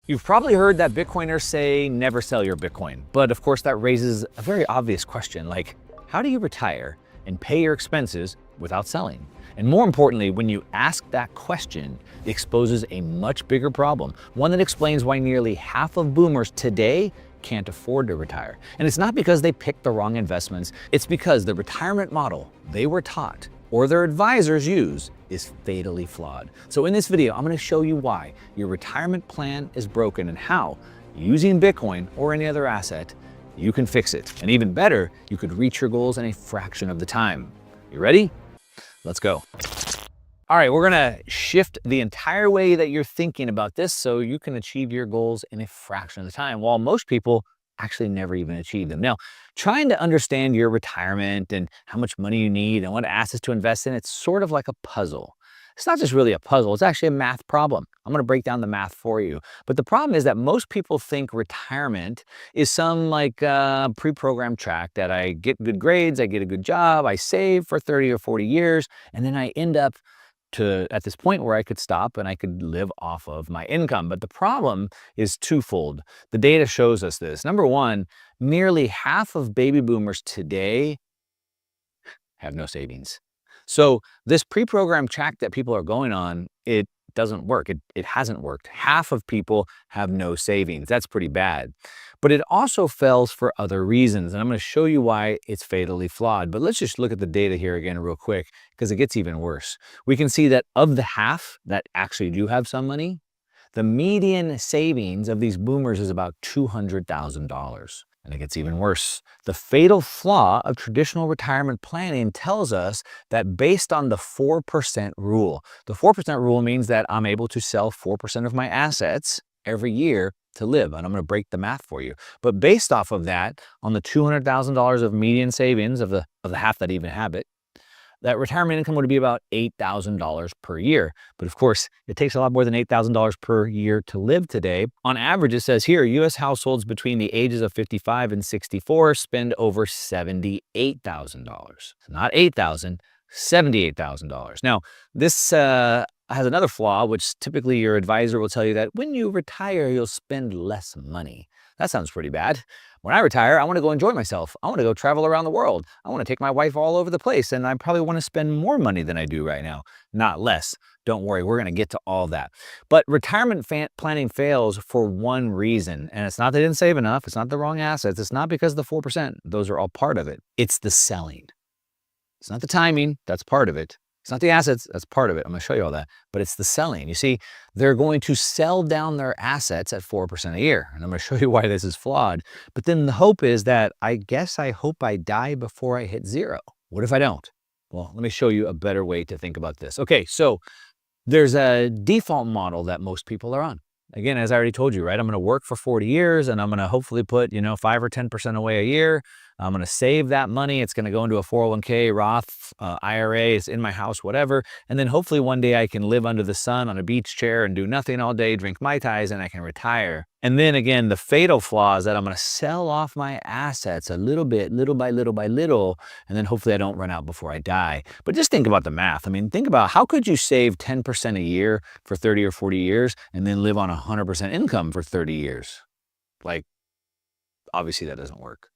You've probably heard that Bitcoiners say never sell your Bitcoin. But of course, that raises a very obvious question, like how do you retire and pay your expenses without selling? And more importantly, when you ask that question, it exposes a much bigger problem, one that explains why nearly half of boomers today can't afford to retire. And it's not because they picked the wrong investments, it's because the retirement model they were taught or their advisors use is fatally flawed. So in this video, I'm going to show you why your retirement plan is broken and how, using Bitcoin or any other asset, you can fix it. And even better, you could reach your goals in a fraction of the time. You ready? Let's go. All right, we're gonna shift the entire way that you're thinking about this so you can achieve your goals in a fraction of the time, while most people actually never even achieve them. Now, trying to understand your retirement and how much money you need and what assets to invest in, it's sort of like a puzzle. It's not just really a puzzle, it's actually a math problem. I'm gonna break down the math for you. But the problem is that most people think retirement is some like pre-programmed track that I get good grades, I get a good job, I save for 30 or 40 years, and then I end up at this point where I could stop and I could live off of my income. But the problem is twofold. The data shows us this. Number one, nearly half of baby boomers today have no savings. So this pre-programmed track that people are going on, it doesn't work. It hasn't worked. Half of people have no savings. That's pretty bad. But it also fails for other reasons. And I'm going to show you why it's fatally flawed. But let's just look at the data here again real quick, because it gets even worse. We can see that of the half that actually do have some money, the median savings of these boomers is about $200,000. And it gets even worse. The fatal flaw of traditional retirement planning tells us that based on the 4% rule, the 4% rule means that I'm able to sell 4% of my assets every year to live. And I'm going to break the math for you. But based off of that, on the $200,000 of median savings of the half that even have it, that retirement income would be about $8,000 per year. But of course, it takes a lot more than $8,000 per year to live today. On average, it says here, U.S. households between the ages of 55 and 64 spend over $78,000. Not $8,000, $78,000. Now, this has another flaw, which typically your advisor will tell you that when you retire, you'll spend less money. That sounds pretty bad. When I retire, I want to go enjoy myself. I want to go travel around the world. I want to take my wife all over the place, and I probably want to spend more money than I do right now, not less. Don't worry, we're going to get to all that. But retirement planning fails for one reason, and it's not they didn't save enough. It's not the wrong assets. It's not because of the 4%. Those are all part of it. It's the selling. It's not the timing. That's part of it. It's not the assets, that's part of it. I'm going to show you all that. But it's the selling. You see, they're going to sell down their assets at 4% a year. And I'm going to show you why this is flawed. But then the hope is that I hope I die before I hit zero. What if I don't? Well, let me show you a better way to think about this. Okay, so there's a default model that most people are on. Again, as I already told you, right? I'm going to work for 40 years and I'm going to hopefully put, 5 or 10% away a year. I'm going to save that money. It's going to go into a 401k, Roth, IRA. It's in my house, whatever. And then hopefully one day I can live under the sun on a beach chair and do nothing all day, drink Mai Tais, and I can retire. And then again, the fatal flaw is that I'm going to sell off my assets a little bit, little by little by little, and then hopefully I don't run out before I die. But just think about the math. I mean, think about how could you save 10% a year for 30 or 40 years and then live on 100% income for 30 years? Like, obviously that doesn't work.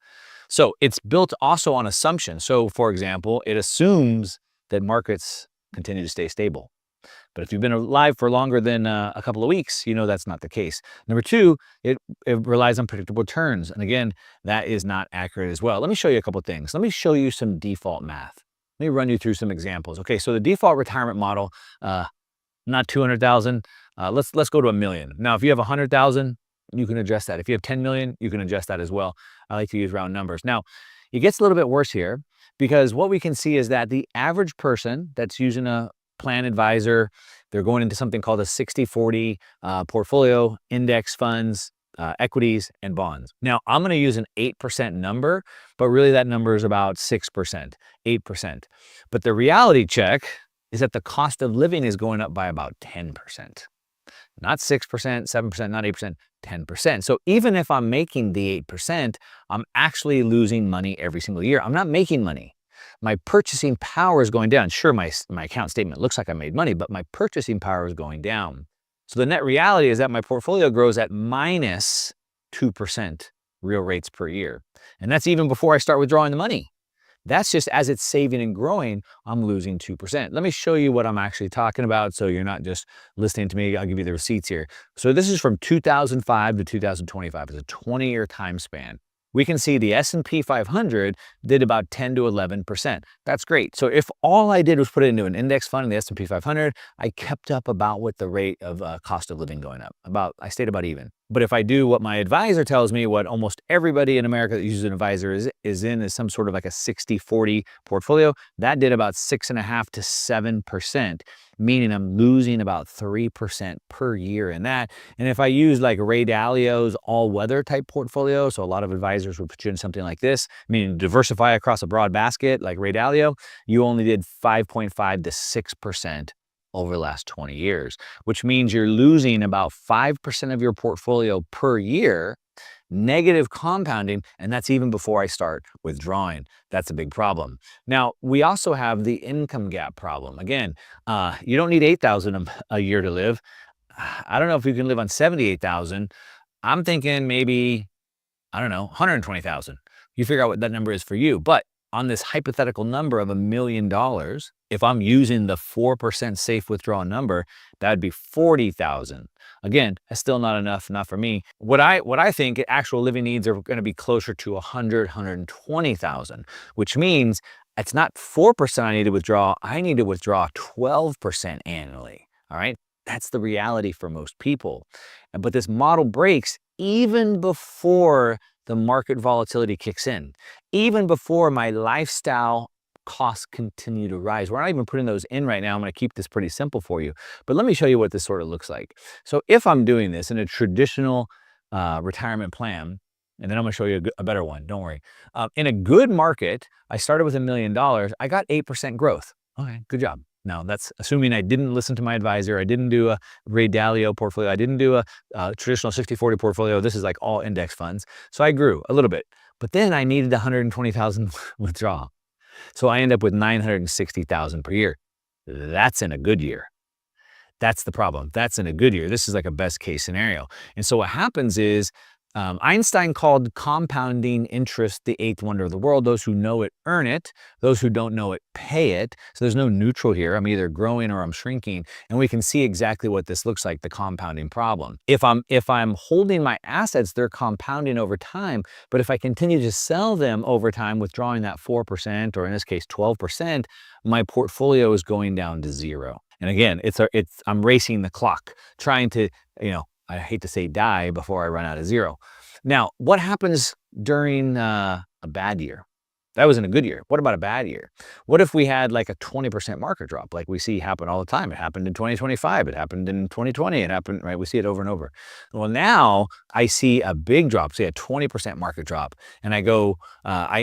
So it's built also on assumptions. So for example, it assumes that markets continue to stay stable. But if you've been alive for longer than a couple of weeks, you know that's not the case. Number two, it relies on predictable returns. And again, that is not accurate as well. Let me show you a couple of things. Let me show you some default math. Let me run you through some examples. Okay, so the default retirement model, not 200,000. Let's go to 1 million. Now, if you have 100,000, you can adjust that. If you have 10 million, you can adjust that as well. I like to use round numbers. Now, it gets a little bit worse here because what we can see is that the average person that's using a plan advisor, they're going into something called a 60-40 portfolio, index funds, equities, and bonds. Now, I'm going to use an 8% number, but really that number is about 6%, 8%. But the reality check is that the cost of living is going up by about 10%. Not 6%, 7%, not 8%, 10%. So even if I'm making the 8%, I'm actually losing money every single year. I'm not making money. My purchasing power is going down. Sure, my account statement looks like I made money, but my purchasing power is going down. So the net reality is that my portfolio grows at minus 2% real rates per year. And that's even before I start withdrawing the money. That's just as it's saving and growing, I'm losing 2%. Let me show you what I'm actually talking about so you're not just listening to me. I'll give you the receipts here. So this is from 2005 to 2025. It's a 20-year time span. We can see the S&P 500 did about 10 to 11%. That's great. So if all I did was put it into an index fund in the S&P 500, I kept up about with the rate of cost of living going up. I stayed about even. But if I do what my advisor tells me, what almost everybody in America that uses an advisor is some sort of like a 60-40 portfolio, that did about 6.5 to 7%, meaning I'm losing about 3% per year in that. And if I use like Ray Dalio's all-weather type portfolio, so a lot of advisors would put you in something like this, meaning diversify across a broad basket like Ray Dalio, you only did 5.5 to 6% over the last 20 years, which means you're losing about 5% of your portfolio per year, negative compounding, and that's even before I start withdrawing. That's a big problem. Now, we also have the income gap problem. Again, you don't need $8,000 a year to live. I don't know if you can live on $78,000. I'm thinking maybe, I don't know, $120,000. You figure out what that number is for you. But on this hypothetical number of $1 million, if I'm using the 4% safe withdrawal number, that'd be $40,000. Again, that's still not enough, not for me. What I think actual living needs are going to be closer to $120,000, which means it's not 4% I need to withdraw. I need to withdraw 12% annually. All right. That's the reality for most people. But this model breaks even before the market volatility kicks in, even before my lifestyle costs continue to rise. We're not even putting those in right now. I'm going to keep this pretty simple for you, but let me show you what this sort of looks like. So if I'm doing this in a traditional retirement plan, and then I'm going to show you a better one, don't worry. In a good market, I started with $1 million. I got 8% growth. Okay, good job. Now, that's assuming I didn't listen to my advisor. I didn't do a Ray Dalio portfolio. I didn't do a traditional 60-40 portfolio. This is like all index funds. So I grew a little bit. But then I needed 120,000 withdrawal. So I end up with 960,000 per year. That's in a good year. That's the problem. That's in a good year. This is like a best case scenario. And so what happens is Einstein called compounding interest the eighth wonder of the world. Those who know it earn it. Those who don't know it pay it. So there's no neutral here. I'm either growing or I'm shrinking. And we can see exactly what this looks like, the compounding problem. If I'm holding my assets, they're compounding over time. But if I continue to sell them over time, withdrawing that 4%, or in this case 12%, my portfolio is going down to zero. And again, I'm racing the clock, trying to, I hate to say die before I run out of zero. Now, what happens during a bad year? That was in a good year. What about a bad year? What if we had like a 20% market drop like we see happen all the time? It happened in 2025. It happened in 2020. It happened, right? We see it over and over. Well, now I see a big drop, say a 20% market drop, and I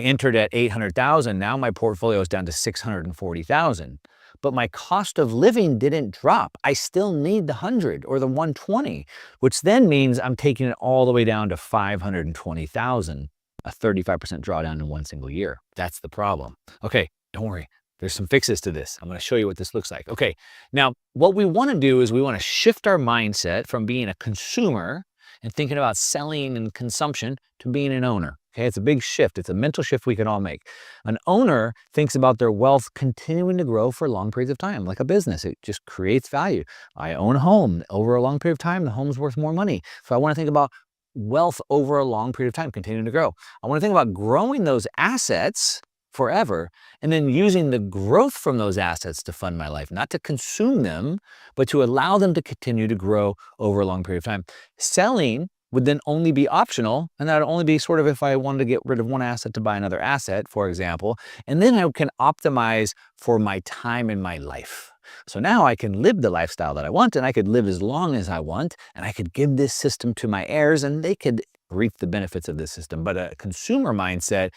entered at 800,000. Now my portfolio is down to 640,000. But my cost of living didn't drop. I still need the 100 or the 120, which then means I'm taking it all the way down to 520,000, a 35% drawdown in one single year. That's the problem. Okay, don't worry. There's some fixes to this. I'm going to show you what this looks like. Okay, now what we want to do is we want to shift our mindset from being a consumer and thinking about selling and consumption to being an owner. Okay, it's a big shift. It's a mental shift we can all make. An owner thinks about their wealth continuing to grow for long periods of time, like a business. It just creates value. I own a home. Over a long period of time, the home's worth more money. So I want to think about wealth over a long period of time continuing to grow. I want to think about growing those assets forever and then using the growth from those assets to fund my life, not to consume them, but to allow them to continue to grow over a long period of time. Selling would then only be optional, and that would only be sort of if I wanted to get rid of one asset to buy another asset, for example, and then I can optimize for my time in my life. So now I can live the lifestyle that I want, and I could live as long as I want, and I could give this system to my heirs, and they could reap the benefits of this system. But a consumer mindset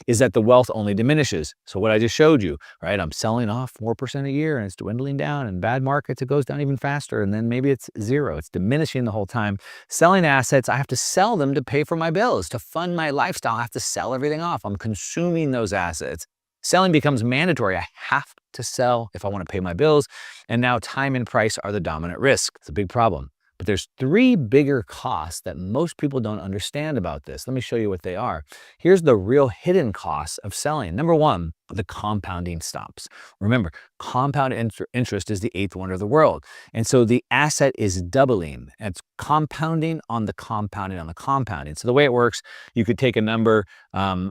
is that the wealth only diminishes. So what I just showed you, right? I'm selling off 4% a year and it's dwindling down. In bad markets, it goes down even faster. And then maybe it's zero. It's diminishing the whole time. Selling assets, I have to sell them to pay for my bills, to fund my lifestyle. I have to sell everything off. I'm consuming those assets. Selling becomes mandatory. I have to sell if I want to pay my bills. And now time and price are the dominant risk. It's a big problem. But there's three bigger costs that most people don't understand about this. Let me show you what they are. Here's the real hidden costs of selling. Number one, the compounding stops. Remember, compound interest is the eighth wonder of the world. And so the asset is doubling. It's compounding on the compounding on the compounding. So the way it works, you could take a number,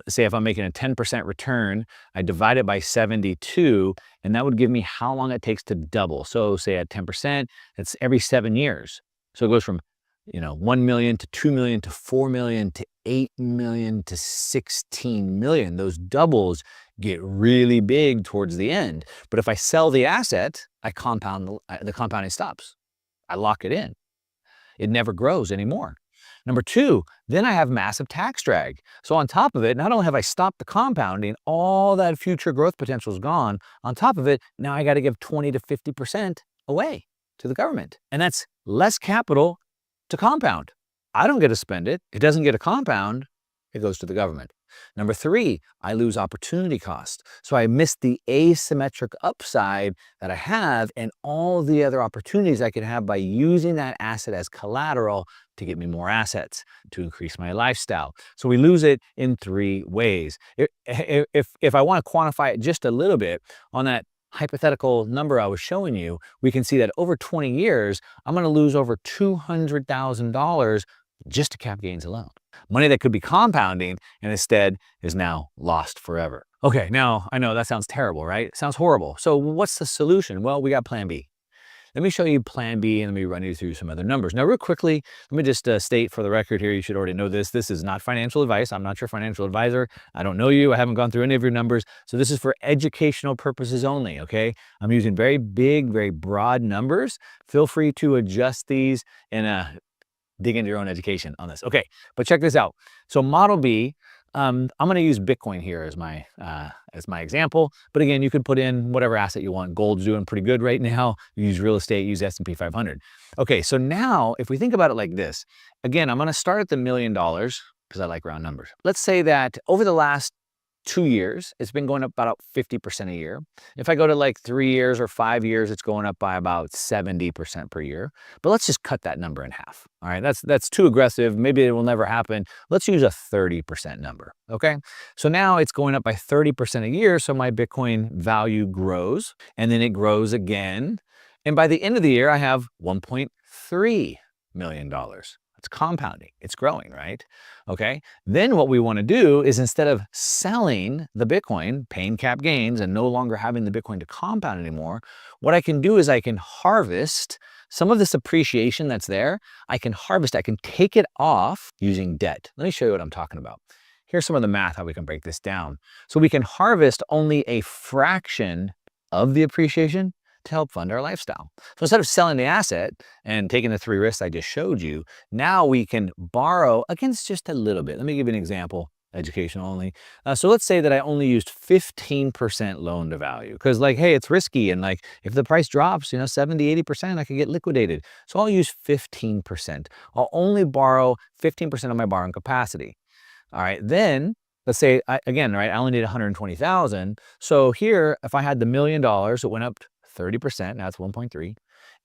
say if I'm making a 10% return, I divide it by 72, and that would give me how long it takes to double. So say at 10%, it's every 7 years. So it goes from 1 million to 2 million to 4 million to 8 million to 16 million. Those doubles get really big towards the end. But if I sell the asset, I compound, the compounding stops. I lock it in. It never grows anymore. Number two, then I have massive tax drag. So on top of it, not only have I stopped the compounding, all that future growth potential is gone. On top of it, now I got to give 20 to 50% away to the government. And that's less capital to compound. I don't get to spend it. It doesn't get a compound. It goes to the government. Number three, I lose opportunity cost. So I miss the asymmetric upside that I have and all the other opportunities I could have by using that asset as collateral to get me more assets, to increase my lifestyle. So we lose it in three ways. If I want to quantify it just a little bit, on that hypothetical number I was showing you, we can see that over 20 years, I'm going to lose over $200,000 just to cap gains alone. Money that could be compounding and instead is now lost forever. Okay, now I know that sounds terrible, right? It sounds horrible. So what's the solution? Well, we got plan B. Let me show you plan B and let me run you through some other numbers. Now, real quickly, let me just state for the record here, you should already know this. This is not financial advice. I'm not your financial advisor. I don't know you. I haven't gone through any of your numbers. So this is for educational purposes only, okay? I'm using very big, very broad numbers. Feel free to adjust these and dig into your own education on this. Okay, but check this out. So model B, I'm going to use Bitcoin here as my example. But again, you could put in whatever asset you want. Gold's doing pretty good right now. You use real estate, use S&P 500. Okay, so now if we think about it like this, again, I'm going to start at the $1 million because I like round numbers. Let's say that over the last 2 years, it's been going up about 50% a year. If I go to like 3 years or 5 years, it's going up by about 70% per year. But let's just cut that number in half. All right, that's too aggressive. Maybe it will never happen. Let's use a 30% number, okay? So now it's going up by 30% a year, so my Bitcoin value grows, and then it grows again. And by the end of the year, I have $1.3 million. It's compounding, it's growing, right? Okay, then what we want to do is instead of selling the Bitcoin, paying cap gains and no longer having the Bitcoin to compound anymore, what I can do is I can harvest some of this appreciation that's there. I can take it off using debt. Let me show you what I'm talking about. Here's some of the math, how we can break this down. So we can harvest only a fraction of the appreciation to help fund our lifestyle. So instead of selling the asset and taking the three risks I just showed you, now we can borrow against just a little bit. Let me give you an example, educational only. So let's say that I only used 15% loan to value because hey, it's risky. And if the price drops, 70, 80%, I could get liquidated. So I'll use 15%. I'll only borrow 15% of my borrowing capacity. All right, then let's say, I only need 120,000. So here, if I had the $1 million, it went up 30%, now it's 1.3,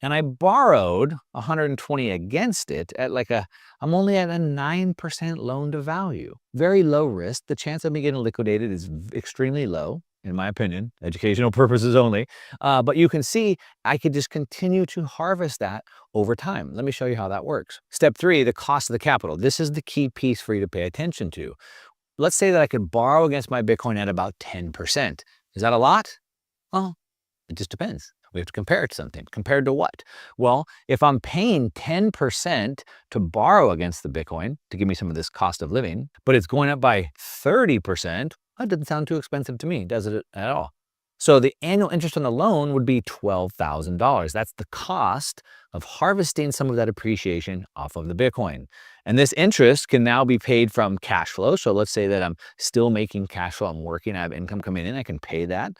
and I borrowed 120 against it at I'm only at a 9% loan to value. Very low risk. The chance of me getting liquidated is extremely low, in my opinion, educational purposes only. But you can see I could just continue to harvest that over time. Let me show you how that works. Step 3, the cost of the capital. This is the key piece for you to pay attention to. Let's say that I could borrow against my Bitcoin at about 10%. Is that a lot? Well, it just depends. We have to compare it to something. Compared to what? Well, if I'm paying 10% to borrow against the Bitcoin to give me some of this cost of living, but it's going up by 30%, that doesn't sound too expensive to me, does it at all? So the annual interest on the loan would be $12,000. That's the cost of harvesting some of that appreciation off of the Bitcoin. And this interest can now be paid from cash flow. So let's say that I'm still making cash flow, I'm working, I have income coming in, I can pay that.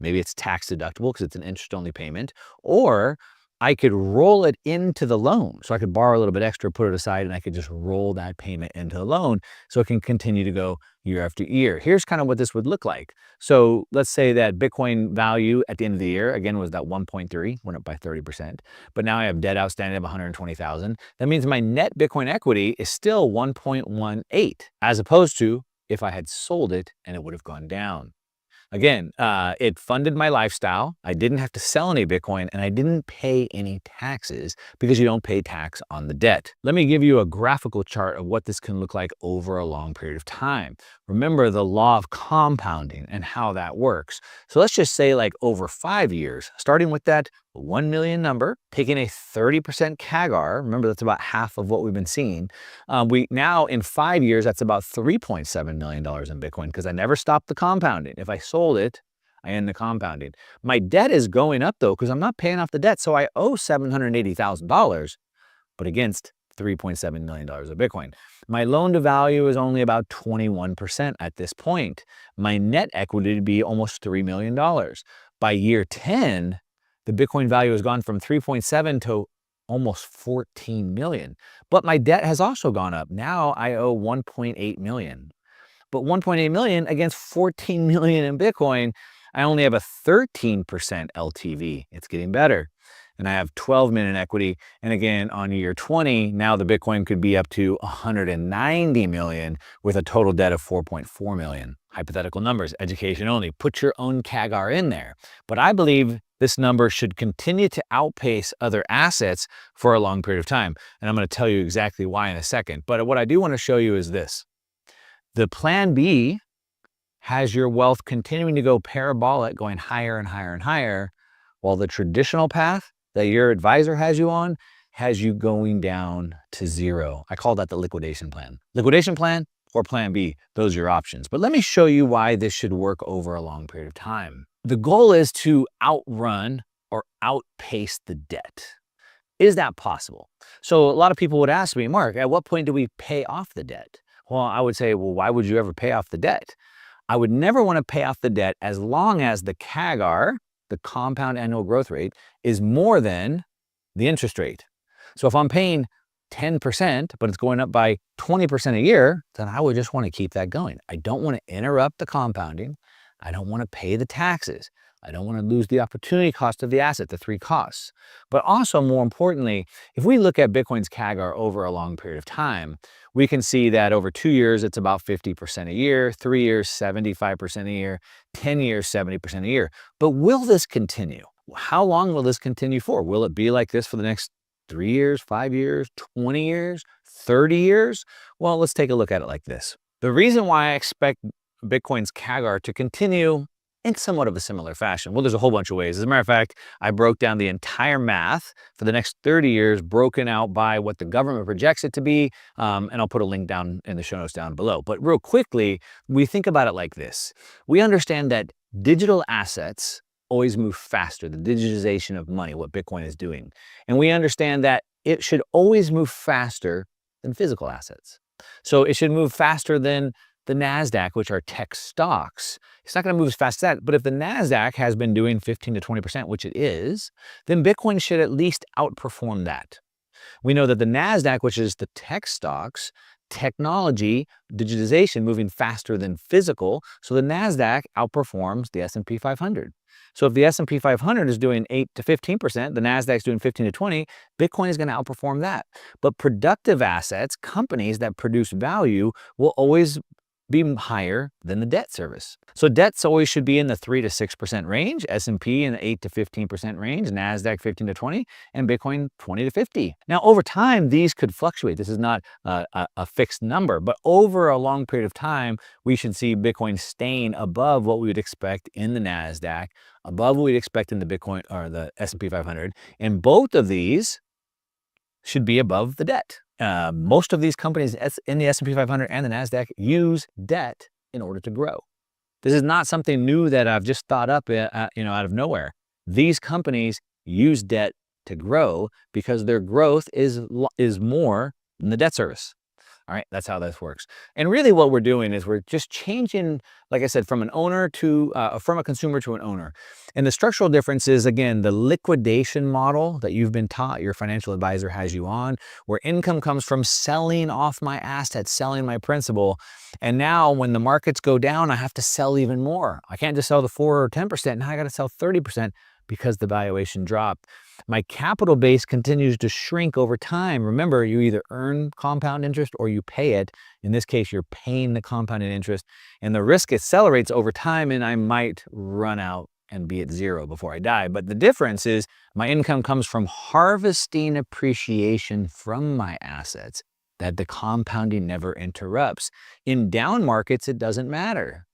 Maybe it's tax deductible because it's an interest-only payment, or I could roll it into the loan. So I could borrow a little bit extra, put it aside, and I could just roll that payment into the loan so it can continue to go year after year. Here's kind of what this would look like. So let's say that Bitcoin value at the end of the year, again, was that 1.3, went up by 30%. But now I have debt outstanding of 120,000. That means my net Bitcoin equity is still 1.18, as opposed to if I had sold it and it would have gone down. Again, it funded my lifestyle. I didn't have to sell any Bitcoin and I didn't pay any taxes because you don't pay tax on the debt. Let me give you a graphical chart of what this can look like over a long period of time. Remember the law of compounding and how that works. So let's just say like over 5 years, starting with that 1 million number, taking a 30% CAGR, remember that's about half of what we've been seeing. We now in 5 years, that's about $3.7 million in Bitcoin because I never stopped the compounding. If I sold it, I end the compounding. My debt is going up though because I'm not paying off the debt. So I owe $780,000, but against $3.7 million of Bitcoin. My loan to value is only about 21% at this point. My net equity would be almost $3 million. By year 10, the Bitcoin value has gone from 3.7 to almost 14 million. But my debt has also gone up. Now I owe 1.8 million. But 1.8 million against 14 million in Bitcoin, I only have a 13% LTV. It's getting better. And I have 12 million equity. And again, on year 20, now the Bitcoin could be up to 190 million with a total debt of 4.4 million. Hypothetical numbers, education only. Put your own CAGR in there. But I believe this number should continue to outpace other assets for a long period of time. And I'm going to tell you exactly why in a second. But what I do want to show you is this. The plan B has your wealth continuing to go parabolic, going higher and higher and higher, while the traditional path that your advisor has you on has you going down to zero. I call that the liquidation plan. Liquidation plan or plan B, those are your options. But let me show you why this should work over a long period of time. The goal is to outrun or outpace the debt. Is that possible? So a lot of people would ask me, Mark, at what point do we pay off the debt? Well, I would say, well, why would you ever pay off the debt? I would never want to pay off the debt as long as the CAGR, the compound annual growth rate, is more than the interest rate. So if I'm paying 10%, but it's going up by 20% a year, then I would just want to keep that going. I don't want to interrupt the compounding. I don't want to pay the taxes. I don't want to lose the opportunity cost of the asset, the 3 costs. But also, more importantly, if we look at Bitcoin's CAGR over a long period of time, we can see that over 2 years, it's about 50% a year, 3 years, 75% a year, 10 years, 70% a year. But will this continue? How long will this continue for? Will it be like this for the next 3 years, 5 years, 20 years, 30 years? Well, let's take a look at it like this. The reason why I expect Bitcoin's CAGR to continue in somewhat of a similar fashion. Well, there's a whole bunch of ways. As a matter of fact, I broke down the entire math for the next 30 years, broken out by what the government projects it to be, and I'll put a link down in the show notes down below. But real quickly, we think about it like this. We understand that digital assets always move faster, the digitization of money, what Bitcoin is doing. And we understand that it should always move faster than physical assets. So it should move faster than the NASDAQ, which are tech stocks. It's not going to move as fast as that. But if the NASDAQ has been doing 15 to 20%, which it is, then Bitcoin should at least outperform that. We know that the NASDAQ, which is the tech stocks, technology, digitization moving faster than physical. So the NASDAQ outperforms the S&P 500. So if the S&P 500 is doing 8 to 15%, the NASDAQ is doing 15 to 20, Bitcoin is going to outperform that. But productive assets, companies that produce value, will always be higher than the debt service. So debts always should be in the 3 to 6% range, S&P in the 8 to 15% range, NASDAQ 15 to 20, and Bitcoin 20 to 50. Now, over time, these could fluctuate. This is not a fixed number, but over a long period of time, we should see Bitcoin staying above what we would expect in the NASDAQ, above what we'd expect in the Bitcoin or the S&P 500, and both of these should be above the debt. Most of these companies in the S&P 500 and the NASDAQ use debt in order to grow. This is not something new that I've just thought up out of nowhere. These companies use debt to grow because their growth is more than the debt service. All right, that's how this works. And really what we're doing is we're just changing, like I said, from an owner to, from a consumer to an owner. And the structural difference is, again, the liquidation model that you've been taught, your financial advisor has you on, where income comes from selling off my assets, selling my principal. And now when the markets go down, I have to sell even more. I can't just sell the 4 or 10%. Now I got to sell 30% because the valuation dropped. My capital base continues to shrink over time. Remember, you either earn compound interest or you pay it. In this case, you're paying the compounded interest, and the risk accelerates over time, and I might run out and be at zero before I die. But the difference is my income comes from harvesting appreciation from my assets, that the compounding never interrupts. In down markets, it doesn't matter.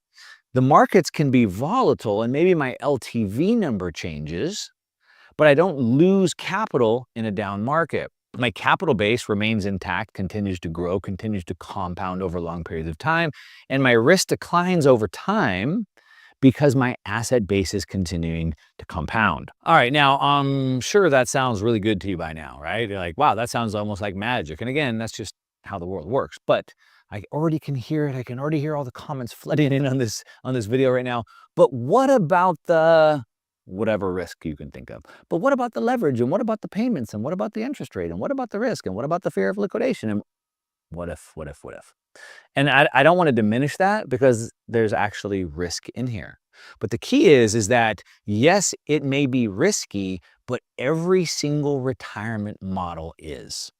The markets can be volatile, and maybe my LTV number changes, but I don't lose capital in a down market. My capital base remains intact, continues to grow, continues to compound over long periods of time, and my risk declines over time because my asset base is continuing to compound. All right, now I'm sure that sounds really good to you by now, right? You're like, wow, that sounds almost like magic. And again, that's just how the world works. But I already can hear it. I can already hear all the comments flooding in on this video right now. But what about the whatever risk you can think of? But what about the leverage? And what about the payments? And what about the interest rate? And what about the risk? And what about the fear of liquidation? And what if? And I don't want to diminish that, because there's actually risk in here. But the key is that, yes, it may be risky, but every single retirement model is.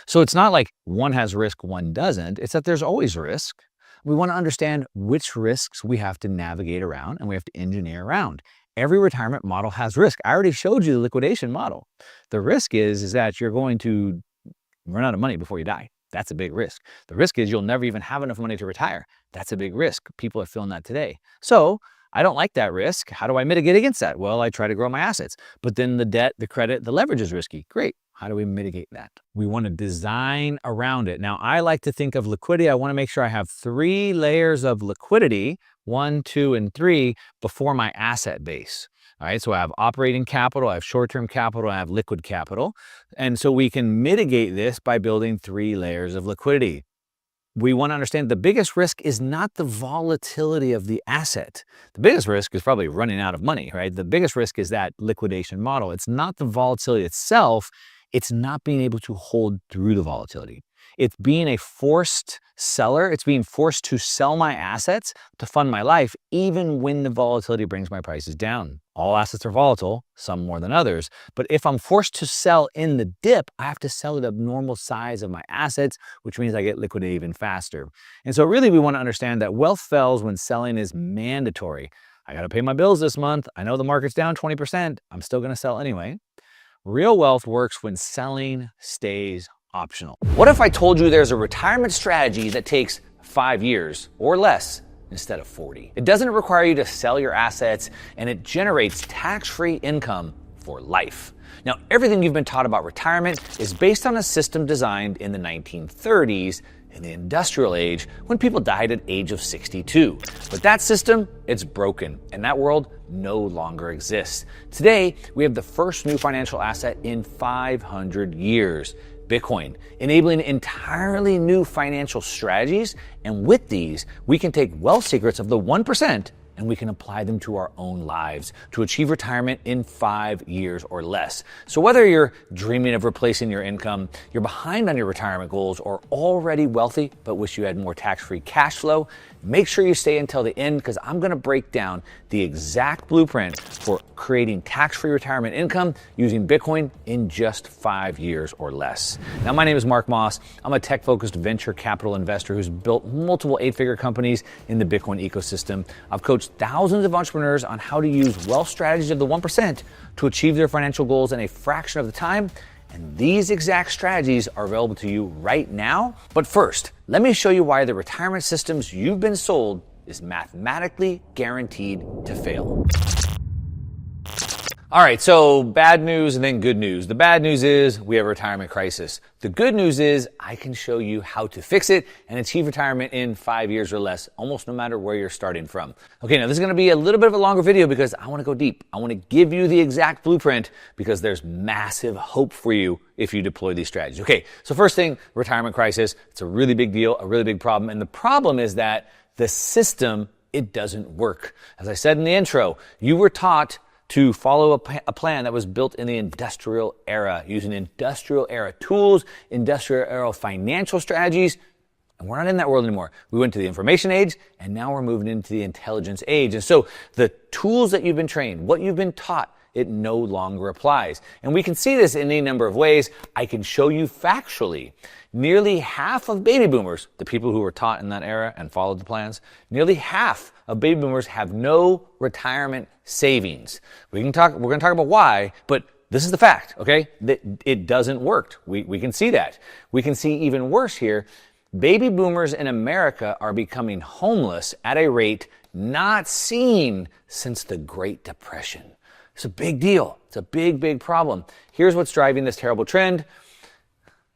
So it's not like one has risk, one doesn't. It's that there's always risk. We want to understand which risks we have to navigate around and we have to engineer around. Every retirement model has risk. I already showed you the liquidation model. The risk is that you're going to run out of money before you die. That's a big risk. The risk is you'll never even have enough money to retire. That's a big risk. People are feeling that today. So I don't like that risk. How do I mitigate against that? Well, I try to grow my assets, but then the debt, the credit, the leverage is risky. Great. How do we mitigate that? We want to design around it. Now, I like to think of liquidity. I want to make sure I have 3 layers of liquidity, 1, 2, and 3, before my asset base. All right, so I have operating capital, I have short-term capital, I have liquid capital. And so we can mitigate this by building 3 layers of liquidity. We want to understand the biggest risk is not the volatility of the asset. The biggest risk is probably running out of money, right? The biggest risk is that liquidation model. It's not the volatility itself. It's not being able to hold through the volatility. It's being a forced seller. It's being forced to sell my assets to fund my life, even when the volatility brings my prices down. All assets are volatile, some more than others. But if I'm forced to sell in the dip, I have to sell at a normal size of my assets, which means I get liquidated even faster. And so really we want to understand that wealth fails when selling is mandatory. I got to pay my bills this month. I know the market's down 20%. I'm still going to sell anyway. Real wealth works when selling stays optional. What if I told you there's a retirement strategy that takes 5 years or less instead of 40? It doesn't require you to sell your assets, and it generates tax-free income for life. Now, everything you've been taught about retirement is based on a system designed in the 1930s in the industrial age when people died at age of 62. But that system, it's broken, and that world no longer exists. Today, we have the first new financial asset in 500 years. Bitcoin, enabling entirely new financial strategies. And with these, we can take wealth secrets of the 1% and we can apply them to our own lives to achieve retirement in 5 years or less. So whether you're dreaming of replacing your income, you're behind on your retirement goals, or already wealthy but wish you had more tax-free cash flow, make sure you stay until the end, because I'm going to break down the exact blueprint for creating tax-free retirement income using Bitcoin in just 5 years or less. Now, my name is Mark Moss. I'm a tech-focused venture capital investor who's built multiple 8-figure companies in the Bitcoin ecosystem. I've coached thousands of entrepreneurs on how to use wealth strategies of the 1% to achieve their financial goals in a fraction of the time. And these exact strategies are available to you right now. But first, let me show you why the retirement systems you've been sold is mathematically guaranteed to fail. All right, so bad news and then good news. The bad news is we have a retirement crisis. The good news is I can show you how to fix it and achieve retirement in 5 years or less, almost no matter where you're starting from. Okay, now this is going to be a little bit of a longer video because I want to go deep. I want to give you the exact blueprint because there's massive hope for you if you deploy these strategies. Okay, so first thing, retirement crisis. It's a really big deal, a really big problem. And the problem is that the system, it doesn't work. As I said in the intro, you were taught to follow a plan that was built in the industrial era, using industrial era tools, industrial era financial strategies, and we're not in that world anymore. We went to the information age, and now we're moving into the intelligence age. And so the tools that you've been trained, what you've been taught, it no longer applies. And we can see this in any number of ways. I can show you factually. Nearly half of baby boomers, the people who were taught in that era and followed the plans, nearly half of baby boomers have no retirement savings. We're going to talk about why, but this is the fact, okay? That it doesn't work. We can see that. We can see even worse here. Baby boomers in America are becoming homeless at a rate not seen since the Great Depression. It's a big deal. It's a big, big problem. Here's what's driving this terrible trend.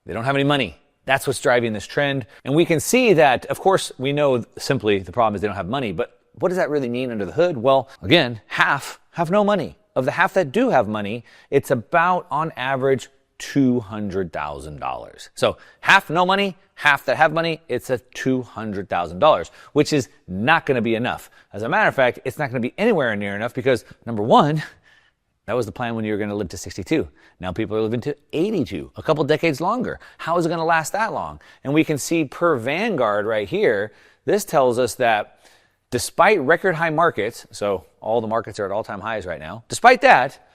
They don't have any money. That's what's driving this trend. And we can see that, of course, we know simply the problem is they don't have money, but what does that really mean under the hood? Well, again, half have no money. Of the half that do have money, it's about, on average, $200,000. So half no money, half that have money, it's a $200,000, which is not going to be enough. As a matter of fact, it's not going to be anywhere near enough because, number one, that was the plan when you were going to live to 62. Now people are living to 82, a couple decades longer. How is it going to last that long? And we can see per Vanguard right here, this tells us that despite record high markets, so all the markets are at all-time highs right now, despite that,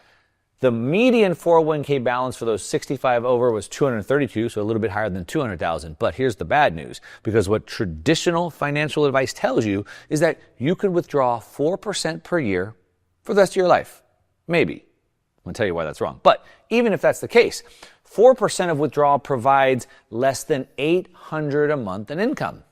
the median 401k balance for those 65 over was 232, so a little bit higher than 200,000. But here's the bad news, because what traditional financial advice tells you is that you could withdraw 4% per year for the rest of your life. Maybe. I'm going to tell you why that's wrong. But even if that's the case, 4% of withdrawal provides less than $800 a month in income.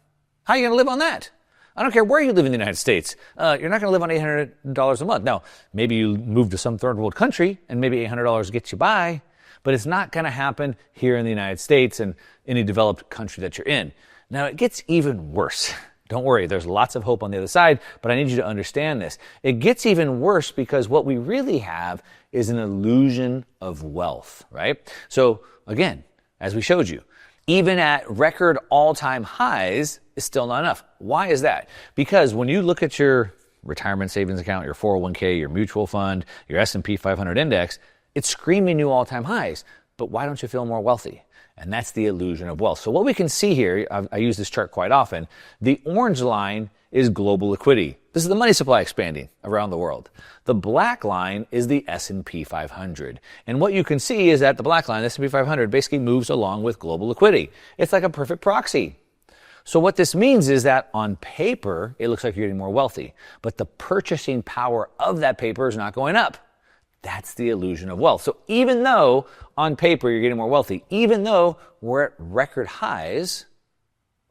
How are you going to live on that? I don't care where you live in the United States. You're not going to live on $800 a month. Now, maybe you move to some third world country and maybe $800 gets you by, but it's not going to happen here in the United States and any developed country that you're in. Now, it gets even worse. Don't worry, there's lots of hope on the other side, but I need you to understand this. It gets even worse because what we really have is an illusion of wealth, right? So again, as we showed you, even at record all-time highs is still not enough. Why is that? Because when you look at your retirement savings account, your 401k, your mutual fund, your S&P 500 index, it's screaming new all-time highs. But why don't you feel more wealthy? And that's the illusion of wealth. So what we can see here, I use this chart quite often, the orange line is global liquidity. This is the money supply expanding around the world. The black line is the S&P 500. And what you can see is that the black line, the S&P 500, basically moves along with global liquidity. It's like a perfect proxy. So what this means is that on paper, it looks like you're getting more wealthy, but the purchasing power of that paper is not going up. That's the illusion of wealth. So even though on paper you're getting more wealthy, even though we're at record highs,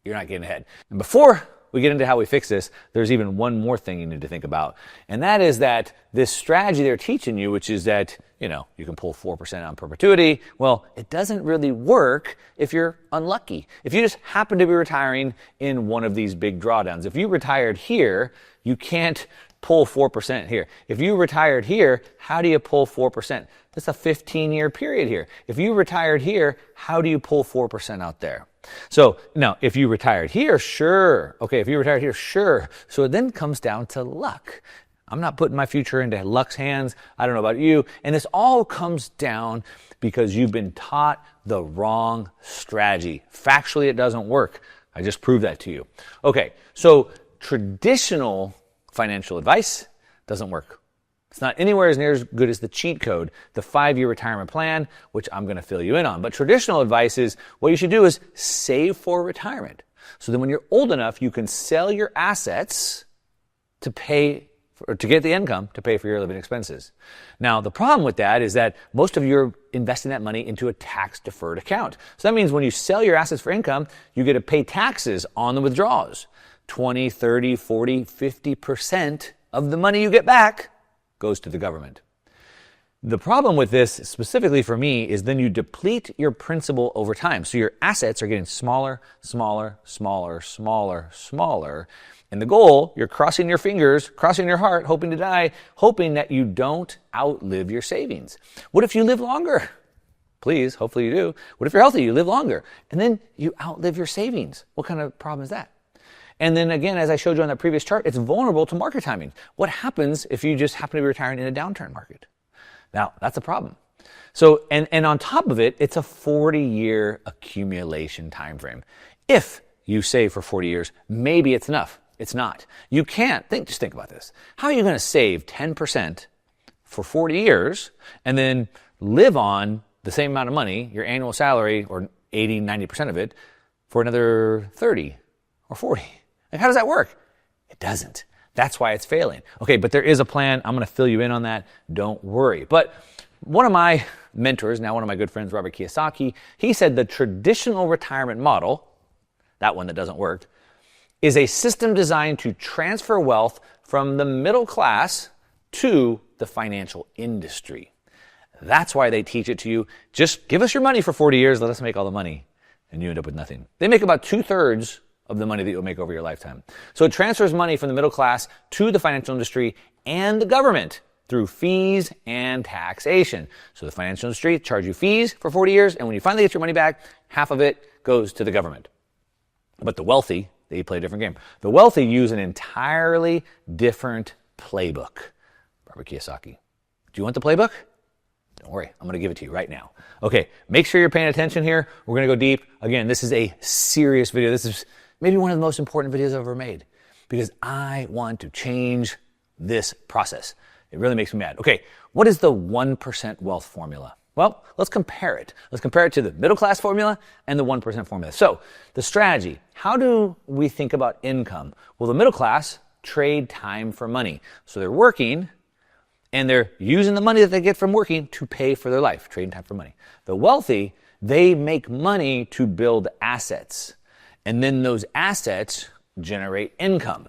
you're not getting ahead. And before we get into how we fix this, there's even one more thing you need to think about. And that is that this strategy they're teaching you, which is that, you can pull 4% on perpetuity. Well, it doesn't really work if you're unlucky. If you just happen to be retiring in one of these big drawdowns. If you retired here, you can't pull 4% here. If you retired here, how do you pull 4%? That's a 15-year period here. If you retired here, how do you pull 4% out there? So now, if you retired here, sure. Okay, if you retired here, sure. So it then comes down to luck. I'm not putting my future into luck's hands. I don't know about you. And this all comes down because you've been taught the wrong strategy. Factually, it doesn't work. I just proved that to you. Okay, so traditional financial advice doesn't work. It's not anywhere as near as good as the cheat code, the 5-year retirement plan, which I'm going to fill you in on. But traditional advice is what you should do is save for retirement. So then when you're old enough, you can sell your assets to get the income to pay for your living expenses. Now, the problem with that is that most of you are investing that money into a tax-deferred account. So that means when you sell your assets for income, you get to pay taxes on the withdrawals. 20, 30, 40, 50% of the money you get back goes to the government. The problem with this, specifically for me, is then you deplete your principal over time. So your assets are getting smaller, smaller, smaller, smaller, smaller. And the goal, you're crossing your fingers, crossing your heart, hoping to die, hoping that you don't outlive your savings. What if you live longer? Please, hopefully you do. What if you're healthy, you live longer, and then you outlive your savings? What kind of problem is that? And then again, as I showed you on that previous chart, it's vulnerable to market timing. What happens if you just happen to be retiring in a downturn market? Now, that's a problem. So, and on top of it, it's a 40-year accumulation time frame. If you save for 40 years, maybe it's enough. It's not. You can't just think about this. How are you going to save 10% for 40 years and then live on the same amount of money, your annual salary, or 80, 90% of it, for another 30 or 40? Like, how does that work? It doesn't. That's why it's failing. Okay, but there is a plan. I'm going to fill you in on that. Don't worry. But one of my mentors, now one of my good friends, Robert Kiyosaki, he said the traditional retirement model, that one that doesn't work, is a system designed to transfer wealth from the middle class to the financial industry. That's why they teach it to you. Just give us your money for 40 years, let us make all the money, and you end up with nothing. They make about 2/3 of the money that you'll make over your lifetime. So it transfers money from the middle class to the financial industry and the government through fees and taxation. So the financial industry charge you fees for 40 years, and when you finally get your money back, half of it goes to the government. But the wealthy, they play a different game. The wealthy use an entirely different playbook. Robert Kiyosaki. Do you want the playbook? Don't worry, I'm going to give it to you right now. Okay, make sure you're paying attention here. We're going to go deep. Again, this is a serious video. This is maybe one of the most important videos I've ever made because I want to change this process. It really makes me mad. Okay, what is the 1% wealth formula? Well, let's compare it. Let's compare it to the middle class formula and the 1% formula. So, the strategy. How do we think about income? Well, the middle class trade time for money. So they're working and they're using the money that they get from working to pay for their life, trading time for money. The wealthy, they make money to build assets. And then those assets generate income.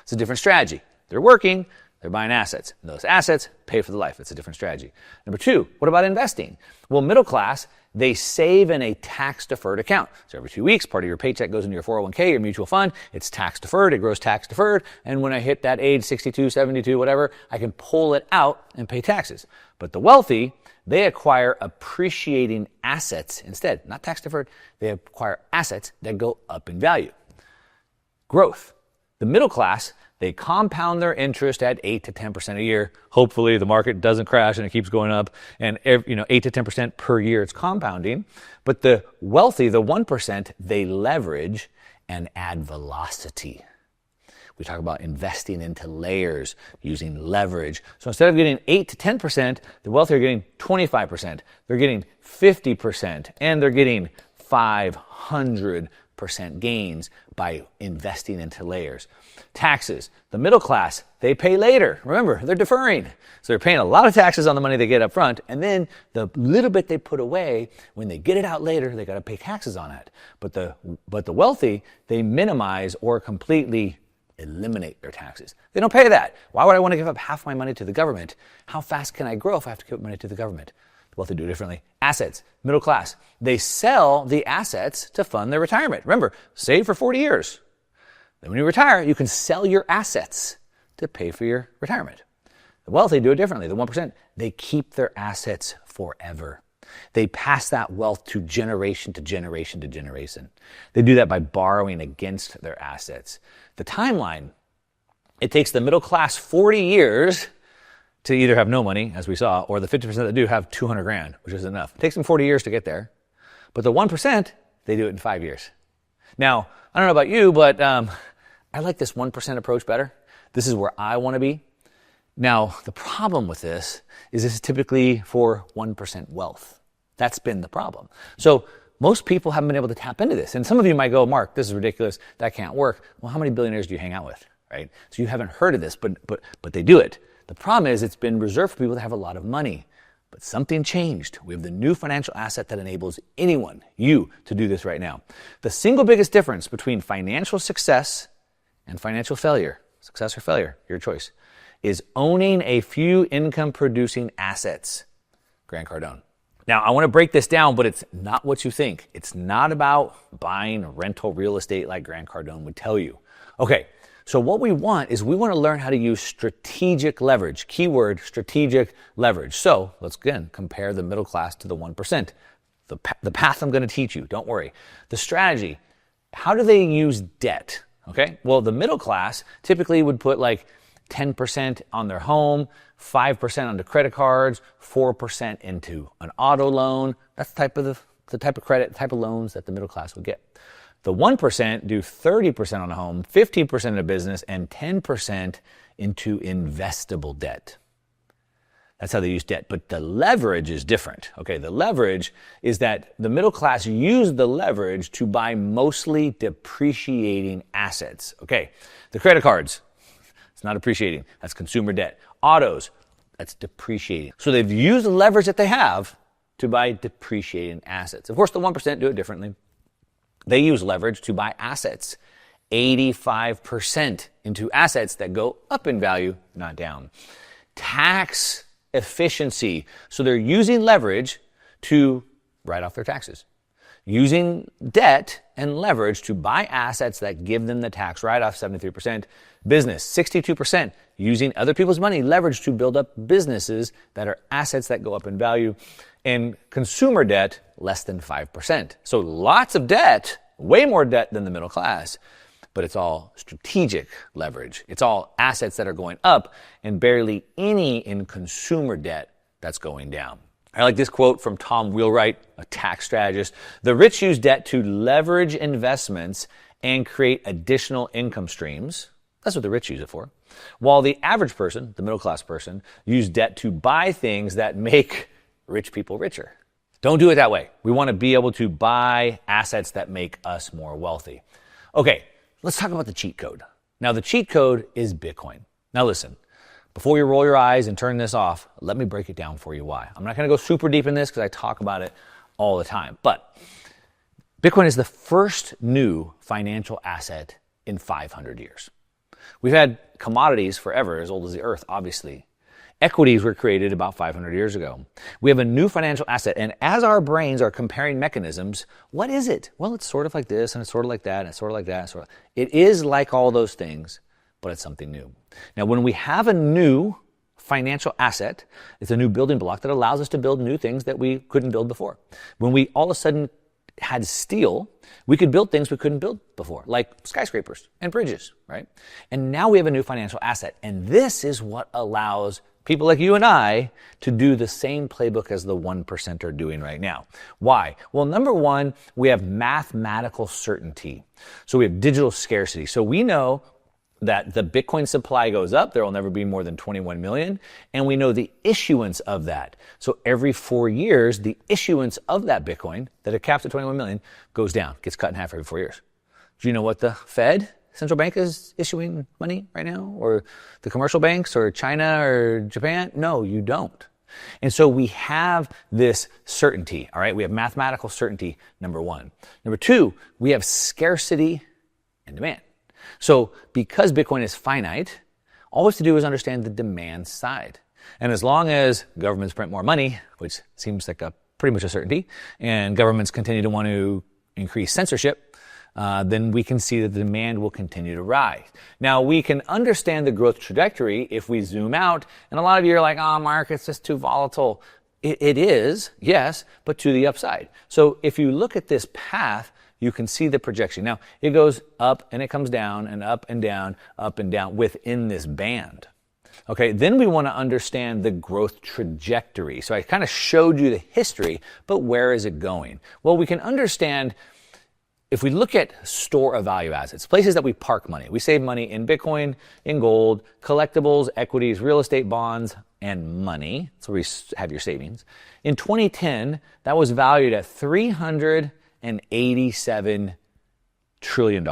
It's a different strategy. They're working, they're buying assets. And those assets pay for the life. It's a different strategy. Number two, what about investing? Well, middle class, they save in a tax-deferred account. So every 2 weeks, part of your paycheck goes into your 401k, your mutual fund. It's tax-deferred. It grows tax-deferred. And when I hit that age, 62, 72, whatever, I can pull it out and pay taxes. But the wealthy, they acquire appreciating assets instead. Not tax-deferred. They acquire assets that go up in value. Growth. The middle class, they compound their interest at 8 to 10% a year. Hopefully the market doesn't crash and it keeps going up, and 8 to 10% per year it's compounding. But the wealthy, the 1%, they leverage and add velocity. We talk about investing into layers, using leverage. So instead of getting 8 to 10%, the wealthy are getting 25%. They're getting 50%, and they're getting 500% gains by investing into layers. Taxes. The middle class, they pay later. Remember, they're deferring. So they're paying a lot of taxes on the money they get up front, and then the little bit they put away, when they get it out later, they got to pay taxes on it. But the wealthy, they minimize or completely eliminate their taxes. They don't pay that. Why would I want to give up half my money to the government? How fast can I grow if I have to give up money to the government? The wealthy do it differently. Assets, middle class. They sell the assets to fund their retirement. Remember, save for 40 years. Then when you retire, you can sell your assets to pay for your retirement. The wealthy do it differently. The 1%, they keep their assets forever. They pass that wealth to generation to generation to generation. They do that by borrowing against their assets. The timeline, it takes the middle class 40 years to either have no money, as we saw, or the 50% that do have 200 grand, which is enough. It takes them 40 years to get there. But the 1%, they do it in 5 years. Now, I don't know about you, but I like this 1% approach better. This is where I want to be. Now, the problem with this is typically for 1% wealth. That's been the problem. So most people haven't been able to tap into this. And some of you might go, Mark, this is ridiculous. That can't work. Well, how many billionaires do you hang out with, right? So you haven't heard of this, but they do it. The problem is it's been reserved for people that have a lot of money. But something changed. We have the new financial asset that enables anyone, you, to do this right now. The single biggest difference between financial success and financial failure, success or failure, your choice, is owning a few income-producing assets. Grant Cardone. Now, I want to break this down, but it's not what you think. It's not about buying rental real estate like Grant Cardone would tell you. Okay, so what we want is we want to learn how to use strategic leverage. Keyword, strategic leverage. So let's again compare the middle class to the 1%. The path I'm going to teach you, don't worry. The strategy, how do they use debt? Okay, well, the middle class typically would put like 10% on their home, 5% onto credit cards, 4% into an auto loan. That's the type of credit, the type of loans that the middle class would get. The 1% do 30% on a home, 15% in a business, and 10% into investable debt. That's how they use debt. But the leverage is different. Okay, the leverage is that the middle class use the leverage to buy mostly depreciating assets. Okay, the credit cards, it's not appreciating. That's consumer debt. Autos, that's depreciating. So they've used the leverage that they have to buy depreciating assets. Of course, the 1% do it differently. They use leverage to buy assets. 85% into assets that go up in value, not down. Tax efficiency. So they're using leverage to write off their taxes. Using debt and leverage to buy assets that give them the tax write-off, 73%. Business, 62%. Using other people's money, leverage to build up businesses that are assets that go up in value. And consumer debt, less than 5%. So lots of debt, way more debt than the middle class. But it's all strategic leverage. It's all assets that are going up and barely any in consumer debt that's going down. I like this quote from Tom Wheelwright, a tax strategist. The rich use debt to leverage investments and create additional income streams. That's what the rich use it for. While the average person, the middle class person, use debt to buy things that make rich people richer. Don't do it that way. We want to be able to buy assets that make us more wealthy. Okay, let's talk about the cheat code. Now, the cheat code is Bitcoin. Now listen, before you roll your eyes and turn this off, let me break it down for you why. I'm not going to go super deep in this because I talk about it all the time. But Bitcoin is the first new financial asset in 500 years. We've had commodities forever, as old as the earth, obviously. Equities were created about 500 years ago. We have a new financial asset, and as our brains are comparing mechanisms, what is it? Well, it's sort of like this, and it's sort of like that, and it's sort of like that. It is like all those things, but it's something new. Now, when we have a new financial asset, it's a new building block that allows us to build new things that we couldn't build before. When we all of a sudden had steel, we could build things we couldn't build before, like skyscrapers and bridges, right? And now we have a new financial asset, and this is what allows people like you and I to do the same playbook as the 1% are doing right now. Why? Well, number one, we have mathematical certainty. So we have digital scarcity. So we know that the Bitcoin supply goes up, there will never be more than 21 million, and we know the issuance of that. So every 4 years, the issuance of that Bitcoin that are capped at 21 million goes down, gets cut in half every 4 years. Do you know what the Fed, central bank, is issuing money right now? Or the commercial banks, or China, or Japan? No, you don't. And so we have this certainty, all right? We have mathematical certainty, number one. Number two, we have scarcity and demand. So because Bitcoin is finite, all we have to do is understand the demand side. And as long as governments print more money, which seems like pretty much a certainty, and governments continue to want to increase censorship, then we can see that the demand will continue to rise. Now, we can understand the growth trajectory if we zoom out, and a lot of you are like, oh, Mark, it's just too volatile. It is, yes, but to the upside. So if you look at this path, you can see the projection. Now, it goes up and it comes down and up and down within this band. Okay, then we want to understand the growth trajectory. So I kind of showed you the history, but where is it going? Well, we can understand if we look at store of value assets, places that we park money. We save money in Bitcoin, in gold, collectibles, equities, real estate bonds, and money. So we have your savings. In 2010, that was valued at $387 trillion.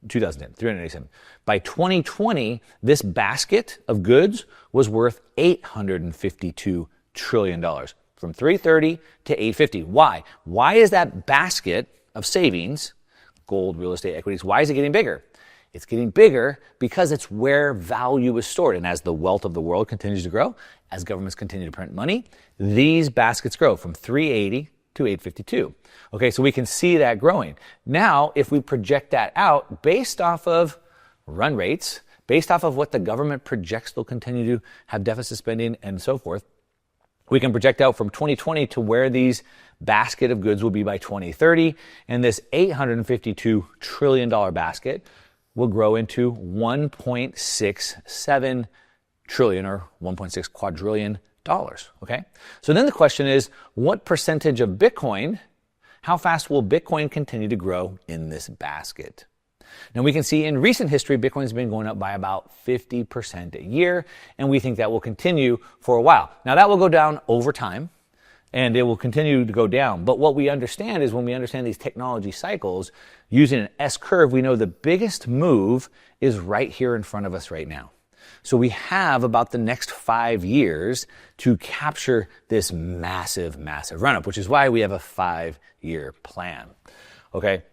2010, 387. By 2020, this basket of goods was worth $852 trillion. From 330 to 850. Why? Why is that basket of savings, gold, real estate, equities, why is it getting bigger? It's getting bigger because it's where value is stored. And as the wealth of the world continues to grow, as governments continue to print money, these baskets grow from 380 to 852. Okay, so we can see that growing. Now, if we project that out based off of run rates, based off of what the government projects they'll continue to have deficit spending and so forth, we can project out from 2020 to where these basket of goods will be by 2030. And this $852 trillion basket will grow into 1.67 trillion or 1.6 quadrillion dollars. Okay. So then the question is, what percentage of Bitcoin, how fast will Bitcoin continue to grow in this basket? Now we can see in recent history, Bitcoin's been going up by about 50% a year, and we think that will continue for a while. Now that will go down over time, and it will continue to go down. But what we understand is when we understand these technology cycles, using an S-curve, we know the biggest move is right here in front of us right now. So we have about the next 5 years to capture this massive, massive run-up, which is why we have a 5-year plan. Okay?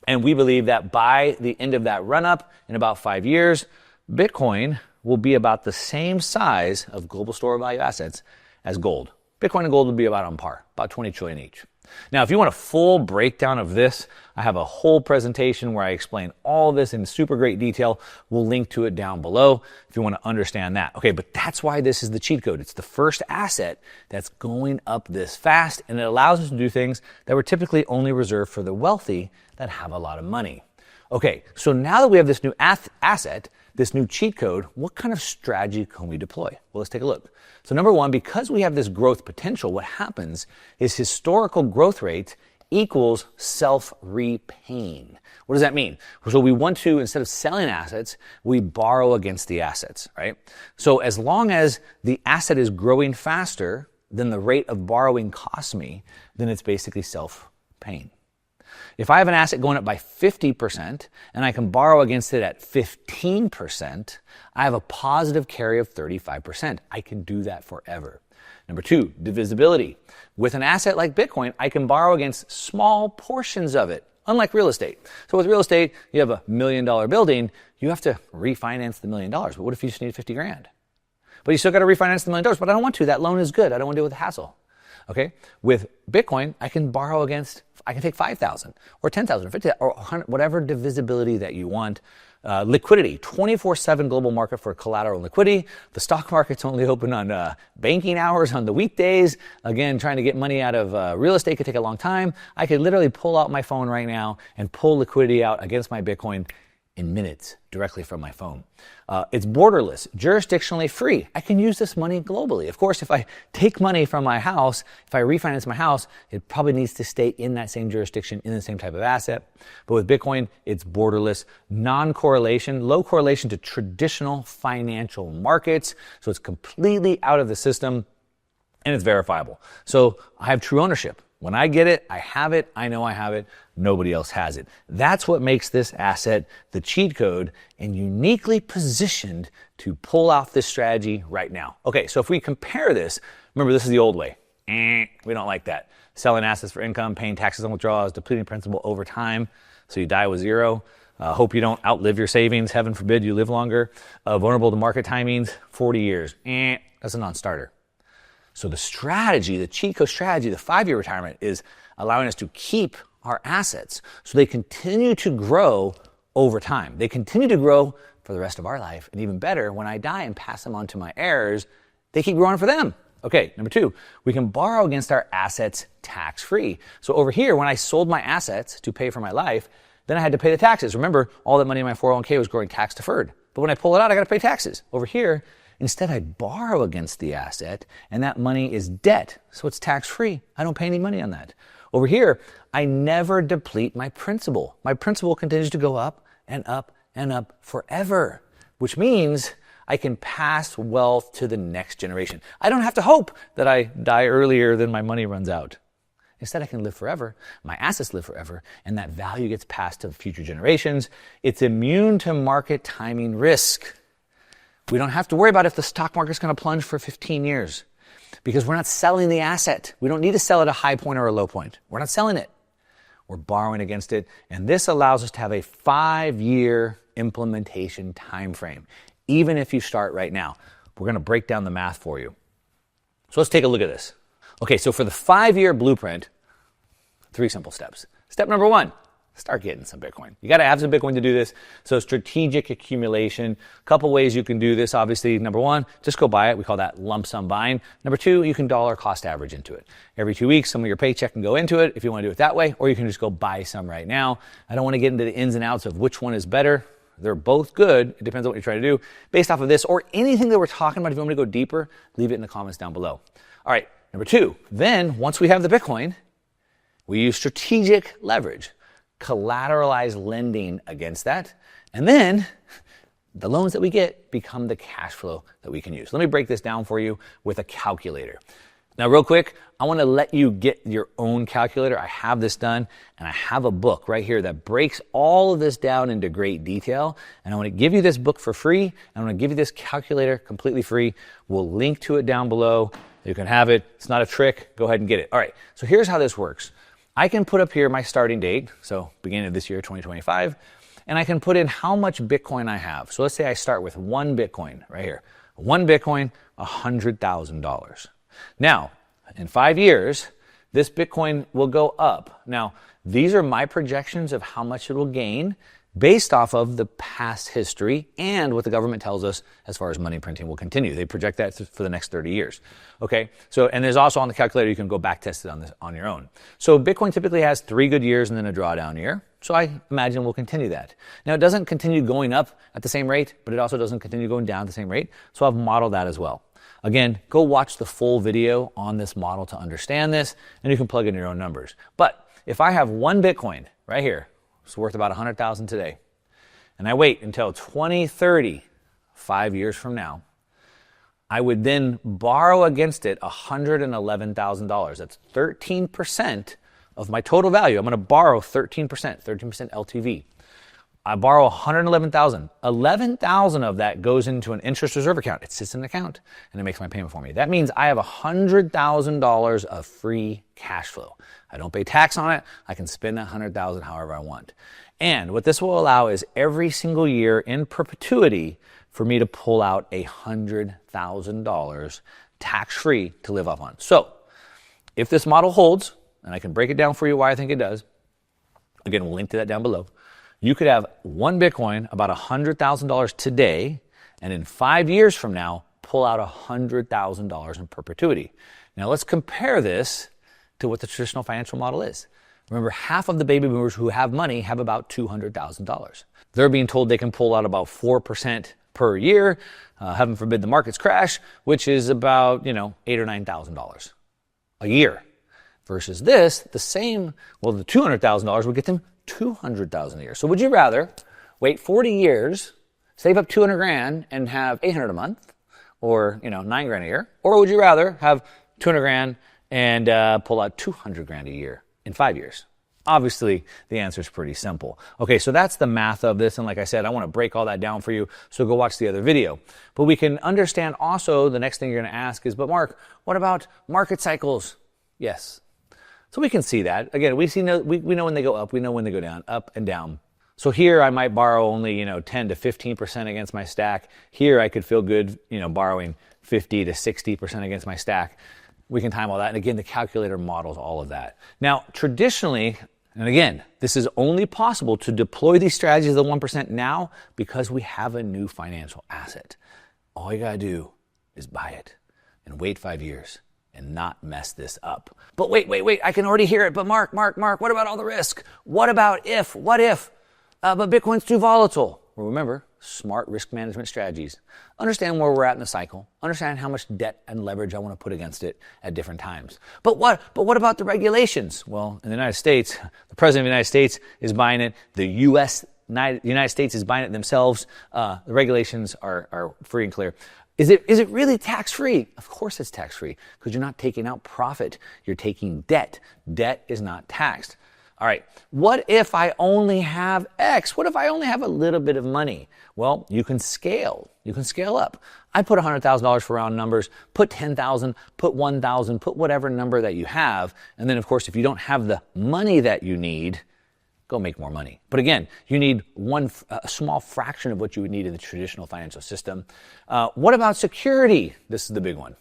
And we believe that by the end of that run-up, in about 5 years, Bitcoin will be about the same size of global store of value assets as gold. Bitcoin and gold will be about on par, about 20 trillion each. Now, if you want a full breakdown of this, I have a whole presentation where I explain all this in super great detail. We'll link to it down below if you want to understand that. Okay, but that's why this is the cheat code. It's the first asset that's going up this fast, and it allows us to do things that were typically only reserved for the wealthy that have a lot of money. Okay, so now that we have this new asset, this new cheat code, what kind of strategy can we deploy? Well, let's take a look. So number one, because we have this growth potential, what happens is historical growth rate equals self-repaying. What does that mean? So we want to, instead of selling assets, we borrow against the assets, right? So as long as the asset is growing faster than the rate of borrowing costs me, then it's basically self-paying. If I have an asset going up by 50% and I can borrow against it at 15%, I have a positive carry of 35%. I can do that forever. Number two, divisibility. With an asset like Bitcoin, I can borrow against small portions of it, unlike real estate. So with real estate, you have $1 million building, you have to refinance the $1 million. But what if you just need 50 grand? But you still got to refinance the $1 million, but I don't want to. That loan is good. I don't want to deal with the hassle. Okay? With Bitcoin, I can borrow against, I can take 5,000 or 10,000 or 50,000 or 100, whatever divisibility that you want. Liquidity, 24/7 global market for collateral and liquidity. The stock market's only open on banking hours on the weekdays. Again, trying to get money out of real estate could take a long time. I could literally pull out my phone right now and pull liquidity out against my Bitcoin in minutes directly from my phone. It's borderless, jurisdictionally free. I can use this money globally. Of course, if I take money from my house, if I refinance my house, it probably needs to stay in that same jurisdiction, in the same type of asset. But with Bitcoin, it's borderless, non-correlation, low correlation to traditional financial markets. So it's completely out of the system and it's verifiable. So I have true ownership. When I get it, I have it, I know I have it, nobody else has it. That's what makes this asset the cheat code and uniquely positioned to pull off this strategy right now. Okay, so if we compare this, remember this is the old way. We don't like that. Selling assets for income, paying taxes on withdrawals, depleting principal over time, so you die with zero. Hope you don't outlive your savings, heaven forbid you live longer. Vulnerable to market timings, 40 years. That's a non-starter. So the strategy, the cheat code strategy, the 5-year retirement is allowing us to keep our assets so they continue to grow over time. They continue to grow for the rest of our life. And even better, when I die and pass them on to my heirs, they keep growing for them. Okay, number two, we can borrow against our assets tax-free. So over here, when I sold my assets to pay for my life, then I had to pay the taxes. Remember, all that money in my 401k was growing tax-deferred. But when I pull it out, I got to pay taxes. Over here, instead, I borrow against the asset, and that money is debt, so it's tax-free. I don't pay any money on that. Over here, I never deplete my principal. My principal continues to go up and up and up forever, which means I can pass wealth to the next generation. I don't have to hope that I die earlier than my money runs out. Instead, I can live forever. My assets live forever, and that value gets passed to future generations. It's immune to market timing risk. We don't have to worry about if the stock market's going to plunge for 15 years because we're not selling the asset. We don't need to sell at a high point or a low point. We're not selling it. we're borrowing against it. And this allows us to have a 5-year implementation time frame, even if you start right now. We're going to break down the math for you. So let's take a look at this. Okay, so for the 5-year blueprint, 3 simple steps. Step number 1, start getting some Bitcoin. You got to have some Bitcoin to do this. So strategic accumulation, a couple ways you can do this. Obviously, number 1, just go buy it. We call that lump sum buying. Number 2, you can dollar cost average into it. Every 2 weeks, some of your paycheck can go into it if you want to do it that way, or you can just go buy some right now. I don't want to get into the ins and outs of which one is better. They're both good. It depends on what you're trying to do. Based off of this or anything that we're talking about, if you want me to go deeper, leave it in the comments down below. All right, number 2, then once we have the Bitcoin, we use strategic leverage, collateralized lending against that, and then the loans that we get become the cash flow that we can use. Let me break this down for you with a calculator. Now, real quick, I want to let you get your own calculator. I have this done, and I have a book right here that breaks all of this down into great detail, and I want to give you this book for free, and I want to give you this calculator completely free. We'll link to it down below. You can have it. It's not a trick. Go ahead and get it. All right, so here's how this works. I can put up here my starting date, so beginning of this year, 2025, and I can put in how much Bitcoin I have. So let's say I start with 1 Bitcoin right here. 1 Bitcoin, $100,000. Now, in 5 years, this Bitcoin will go up. Now, these are my projections of how much it will gain based off of the past history and what the government tells us as far as money printing will continue. They project that for the next 30 years. Okay, so, and there's also on the calculator, you can go back test it on this on your own. So Bitcoin typically has 3 good years and then a drawdown year. So I imagine we'll continue that. Now, it doesn't continue going up at the same rate, but it also doesn't continue going down at the same rate. So I've modeled that as well. Again, go watch the full video on this model to understand this, and you can plug in your own numbers. But if I have 1 Bitcoin right here, it's worth about $100,000 today, and I wait until 2030, 5 years from now, I would then borrow against it $111,000. That's 13% of my total value. I'm going to borrow 13% LTV. I borrow $111,000. $11,000 of that goes into an interest reserve account. It sits in an account and it makes my payment for me. That means I have $100,000 of free cash flow. I don't pay tax on it. I can spend that $100,000 however I want. And what this will allow is every single year in perpetuity for me to pull out $100,000 tax-free to live off on. So if this model holds, and I can break it down for you why I think it does, again, we'll link to that down below. You could have 1 Bitcoin, about $100,000 today, and in 5 years from now, pull out $100,000 in perpetuity. Now let's compare this to what the traditional financial model is. Remember, half of the baby boomers who have money have about $200,000. They're being told they can pull out about 4% per year, heaven forbid the markets crash, which is about, $8,000 or $9,000 a year. Versus this, the $200,000 would get them $200,000 a year. So would you rather wait 40 years, save up $200,000 and have $800 a month, or $9,000 a year, or would you rather have $200,000 and pull out $200,000 a year in 5 years? Obviously, the answer is pretty simple. Okay, so that's the math of this, and like I said, I want to break all that down for you, so go watch the other video. But we can understand also the next thing you're going to ask is, but Mark, what about market cycles? Yes. So we can see that. Again, we know when they go up, we know when they go down, up and down. So here I might borrow only 10 to 15% against my stack. Here I could feel good, borrowing 50 to 60% against my stack. We can time all that. And again, the calculator models all of that. Now, traditionally, and again, this is only possible to deploy these strategies of the 1% now because we have a new financial asset. All you gotta do is buy it and wait 5 years and not mess this up. But wait, I can already hear it. But Mark, what about all the risk? What if? But Bitcoin's too volatile. Well, remember, smart risk management strategies. Understand where we're at in the cycle. Understand how much debt and leverage I want to put against it at different times. But what about the regulations? Well, in the United States, the president of the United States is buying it. The United States is buying it themselves. The regulations are free and clear. Is it really tax-free? Of course it's tax-free because you're not taking out profit. You're taking debt. Debt is not taxed. All right, what if I only have X? What if I only have a little bit of money? Well, you can scale. You can scale up. I put $100,000 for round numbers, put 10,000, put 1,000, put whatever number that you have. And then, of course, if you don't have the money that you need, go make more money. But again, you need a small fraction of what you would need in the traditional financial system. What about security? This is the big one.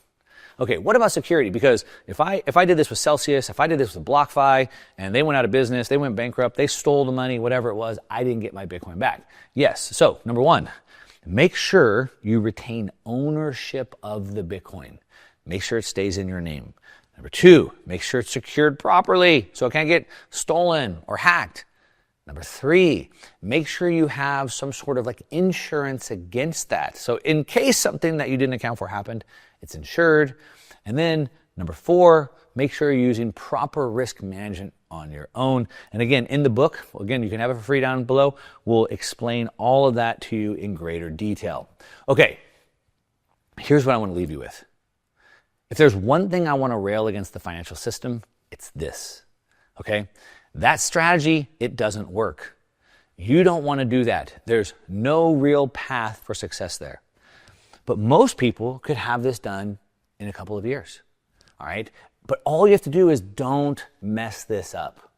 Okay, what about security? Because if I did this with Celsius, if I did this with BlockFi, and they went out of business, they went bankrupt, they stole the money, whatever it was, I didn't get my Bitcoin back. Yes, so number one, make sure you retain ownership of the Bitcoin. Make sure it stays in your name. Number two, make sure it's secured properly so it can't get stolen or hacked. Number three, make sure you have some sort of like insurance against that. So in case something that you didn't account for happened, it's insured. And then number four, make sure you're using proper risk management on your own. And again, in the book, again, you can have it for free down below. We'll explain all of that to you in greater detail. Okay, here's what I want to leave you with. If there's one thing I want to rail against the financial system, it's this, okay? That strategy, it doesn't work. You don't want to do that. There's no real path for success there. But most people could have this done in a couple of years, all right? But all you have to do is don't mess this up.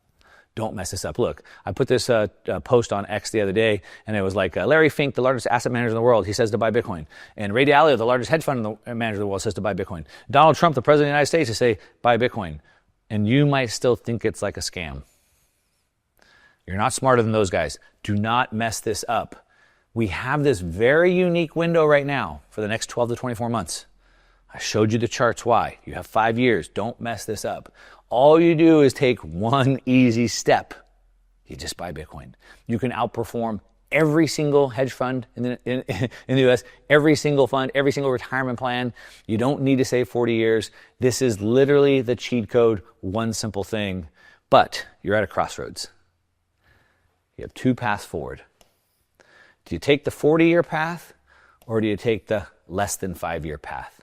Don't mess this up. Look, I put this post on X the other day, and it was like Larry Fink, the largest asset manager in the world, he says to buy Bitcoin. And Ray Dalio, the largest hedge fund manager in the world, says to buy Bitcoin. Donald Trump, the president of the United States, to say buy Bitcoin. And you might still think it's like a scam. You're not smarter than those guys. Do not mess this up. We have this very unique window right now for the next 12 to 24 months. I showed you the charts why. You have 5 years. Don't mess this up. All you do is take one easy step. You just buy Bitcoin. You can outperform every single hedge fund in the US, every single fund, every single retirement plan. You don't need to save 40 years. This is literally the cheat code, one simple thing. But you're at a crossroads. You have two paths forward. Do you take the 40-year path or do you take the less than 5-year path?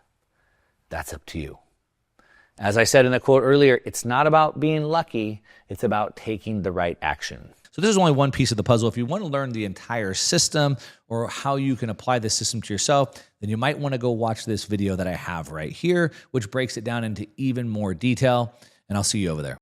That's up to you. As I said in the quote earlier, it's not about being lucky, it's about taking the right action. So this is only one piece of the puzzle. If you want to learn the entire system or how you can apply the system to yourself, then you might want to go watch this video that I have right here, which breaks it down into even more detail, and I'll see you over there.